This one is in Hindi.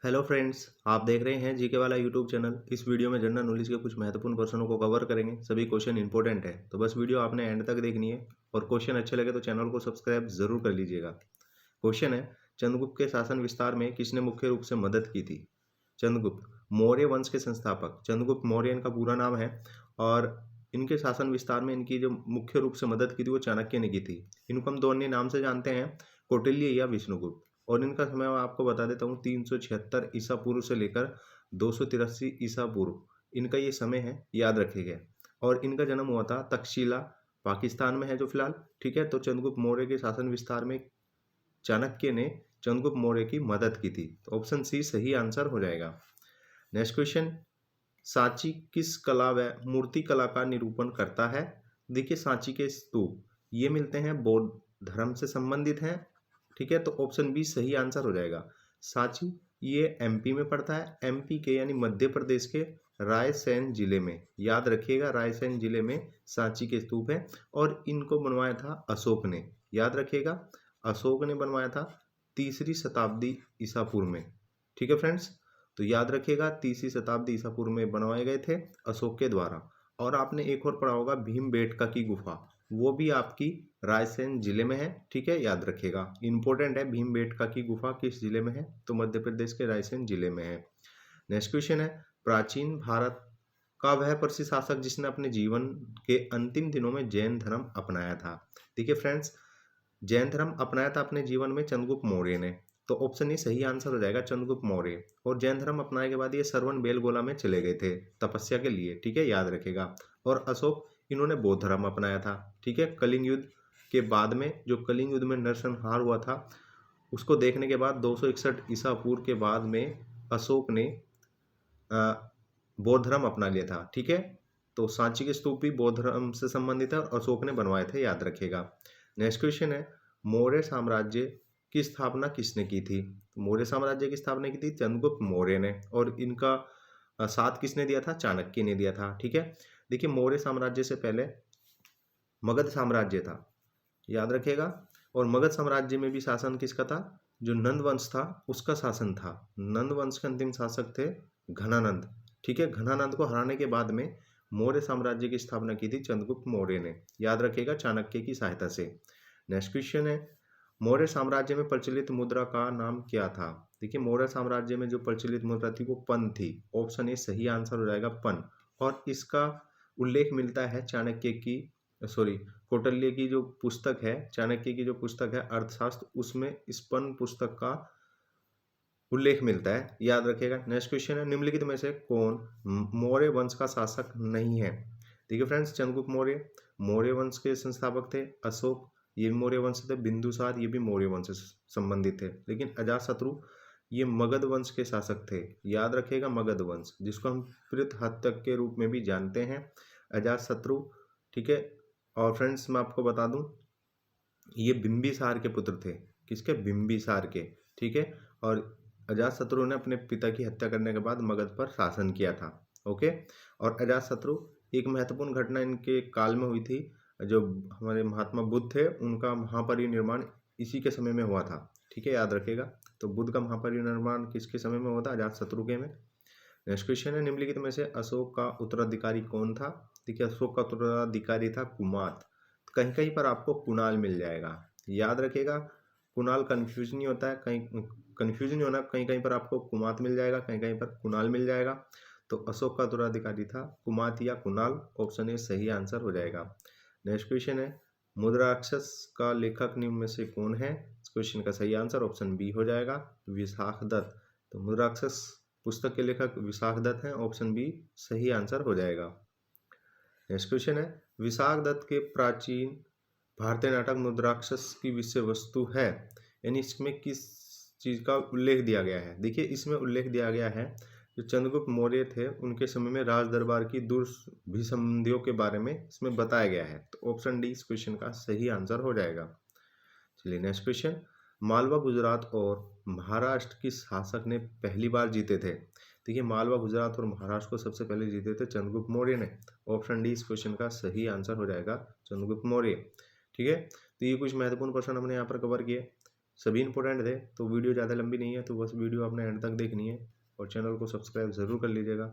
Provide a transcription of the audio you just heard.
हेलो फ्रेंड्स, आप देख रहे हैं जीके वाला यूट्यूब चैनल। इस वीडियो में जनरल नॉलेज के कुछ महत्वपूर्ण प्रश्नों को कवर करेंगे। सभी क्वेश्चन इंपॉर्टेंट है, तो बस वीडियो आपने एंड तक देखनी है और क्वेश्चन अच्छे लगे तो चैनल को सब्सक्राइब जरूर कर लीजिएगा। क्वेश्चन है, चंद्रगुप्त के शासन विस्तार में किसने मुख्य रूप से मदद की थी? चंद्रगुप्त मौर्य वंश के संस्थापक चंद्रगुप्त मौर्य इनका पूरा नाम है और इनके शासन विस्तार में इनकी जो मुख्य रूप से मदद की थी वो चाणक्य ने की थी। इनको हम दो अन्य नाम से जानते हैं, कौटिल्य या विष्णुगुप्त। और इनका समय मैं आपको बता देता हूँ, 376 ईसा पूर्व से लेकर 283 ईसा पूर्व इनका ये समय है, याद रखिएगा। और इनका जन्म हुआ था तक्षशिला, पाकिस्तान में है जो फिलहाल, ठीक है। तो चंद्रगुप्त मौर्य के शासन विस्तार में चाणक्य ने चंद्रगुप्त मौर्य की मदद की थी, तो ऑप्शन सी सही आंसर हो जाएगा। नेक्स्ट क्वेश्चन, सांची किस कला व मूर्ति कला का निरूपण करता है? देखिए, सांची के स्तूप ये मिलते हैं बौद्ध धर्म से संबंधित हैं, ठीक है। तो ऑप्शन बी सही आंसर हो जाएगा। सांची ये एमपी में पड़ता है, एमपी के यानी मध्य प्रदेश के रायसेन जिले में, याद रखिएगा, रायसेन जिले में सांची के स्तूप है। और इनको बनवाया था अशोक ने, याद रखिएगा, अशोक ने बनवाया था 3री शताब्दी ईसा पूर्व में, ठीक है फ्रेंड्स। तो याद रखिएगा, 3री शताब्दी ईसा पूर्व में बनवाए गए थे अशोक के द्वारा। और आपने एक और पढ़ा होगा भीमबेटका की गुफा, वो भी आपकी रायसेन जिले में है, ठीक है, याद रखिएगा, इंपॉर्टेंट है। भीमबेटका की गुफा किस जिले में है? तो मध्य प्रदेश के रायसेन जिले में है। नेक्स्ट क्वेश्चन है, प्राचीन भारत का वह प्रसिद्ध शासक जिसने अपने जीवन के अंतिम दिनों में जैन धर्म अपनाया था? देखिए फ्रेंड्स, जैन धर्म अपनाया था अपने जीवन में चंद्रगुप्त मौर्य ने, तो ऑप्शन ए सही आंसर हो जाएगा, चंद्रगुप्त मौर्य। और जैन धर्म अपनाने के बाद ये श्रवण बेलगोला में चले गए थे तपस्या के लिए, ठीक है, याद रखेगा। और अशोक इन्होंने बौद्ध धर्म अपनाया था, ठीक है। कलिंग युद्ध के बाद में, जो कलिंग युद्ध में नरसंहार हुआ था, उसको देखने के बाद 261 ईसा पूर्व के बाद में अशोक ने बौद्ध धर्म अपना लिया था, ठीक है। तो सांची के स्तूप भी बौद्ध धर्म से संबंधित है और अशोक ने बनवाए थे, याद रखिएगा। नेक्स्ट क्वेश्चन है, मौर्य साम्राज्य की स्थापना किसने की थी? मौर्य साम्राज्य की स्थापना की थी चंद्रगुप्त मौर्य ने। और इनका साथ किसने दिया था? चाणक्य ने दिया था, ठीक है। देखिए, मौर्य साम्राज्य से पहले मगध साम्राज्य था, याद रखिएगा। और मगध साम्राज्य में भी शासन किसका था? जो नंद वंश था उसका शासन था। नंद वंश के अंतिम शासक थे घनानंद, ठीक है। घनानंद को हराने के बाद में मौर्य साम्राज्य की स्थापना की थी चंद्रगुप्त मौर्य ने, याद रखिएगा, चाणक्य की सहायता से। नेक्स्ट क्वेश्चन है, मौर्य साम्राज्य में प्रचलित मुद्रा का नाम क्या था? देखिए, मौर्य साम्राज्य में जो प्रचलित मुद्रा थी वो पन थी, ऑप्शन ए सही आंसर हो जाएगा, पन। और इसका उल्लेख मिलता है चाणक्य की, सॉरी, कौटिल्य की जो पुस्तक है, चाणक्य की जो पुस्तक है अर्थशास्त्र, उसमें इस पन पुस्तक का उल्लेख मिलता है, याद रखिएगा। नेक्स्ट क्वेश्चन है, निम्नलिखित में से कौन मौर्य वंश का शासक नहीं है? देखिए फ्रेंड्स, चंद्रगुप्त मौर्य मौर्य वंश के संस्थापक थे, अशोक ये भी मौर्य वंश थे, बिंदुसार ये भी मौर्य वंश से संबंधित थे। लेकिन अजातशत्रु ये मगध वंश के शासक थे, याद रखिएगा, मगध वंश, जिसको हम पृथहत्तक के रूप में भी जानते हैं, अजातशत्रु, ठीक है। और फ्रेंड्स, मैं आपको बता दूं, ये बिंबिसार के पुत्र थे, किसके? बिंबिसार के, ठीक है। और अजातशत्रु ने अपने पिता की हत्या करने के बाद मगध पर शासन किया था, ओके। और अजातशत्रु, एक महत्वपूर्ण घटना इनके काल में हुई थी, जो हमारे महात्मा बुद्ध थे उनका महापरिनिर्वाण इसी के समय में हुआ था, ठीक है, याद रखिएगा। तो बुद्ध का महापरिनिर्वाण किसके समय में हुआ था? अजातशत्रु के में। नेक्स्ट क्वेश्चन है, निम्नलिखित में से अशोक का उत्तराधिकारी कौन था? देखिए, अशोक का उत्तराधिकारी था कुमात। कहीं कहीं पर आपको कुणाल मिल जाएगा, याद रखिएगा, कुणाल कंफ्यूज नहीं होता है, कहीं कंफ्यूज नहीं होना, कहीं कहीं पर आपको कुमात मिल जाएगा, कहीं कहीं पर कुणाल मिल जाएगा। तो अशोक का उत्तराधिकारी था कुमात या कुणाल, ऑप्शन ए सही आंसर हो जाएगा। नेक्स्ट क्वेश्चन है, मुद्राक्षस का लेखक निम्न में से कौन है? इस क्वेश्चन का सही आंसर ऑप्शन बी हो जाएगा, विशाख दत्त। तो मुद्राक्षस पुस्तक के लेखक विशाख दत्त हैं, ऑप्शन बी सही आंसर हो जाएगा। नेक्स्ट क्वेश्चन है, विशाख दत्त के प्राचीन भारतीय नाटक मुद्राक्षस की विषय वस्तु है, यानी इसमें किस चीज का उल्लेख दिया गया है? देखिए, इसमें उल्लेख दिया गया है जो चंद्रगुप्त मौर्य थे उनके समय में राज दरबार की दुर्भिसंधियों के बारे में इसमें बताया गया है, तो ऑप्शन डी इस क्वेश्चन का सही आंसर हो जाएगा। चलिए नेक्स्ट क्वेश्चन, मालवा गुजरात और महाराष्ट्र किस शासक ने पहली बार जीते थे? देखिए, मालवा गुजरात और महाराष्ट्र को सबसे पहले जीते थे चंद्रगुप्त मौर्य ने, ऑप्शन डी इस क्वेश्चन का सही आंसर हो जाएगा, चंद्रगुप्त मौर्य, ठीक है। तो ये कुछ महत्वपूर्ण प्रश्न हमने यहाँ पर कवर किए। सभी इंपॉर्टेंट थे। तो वीडियो ज़्यादा लंबी नहीं है, तो बस वीडियो आपने एंड तक देखनी है और चैनल को सब्सक्राइब ज़रूर कर लीजिएगा।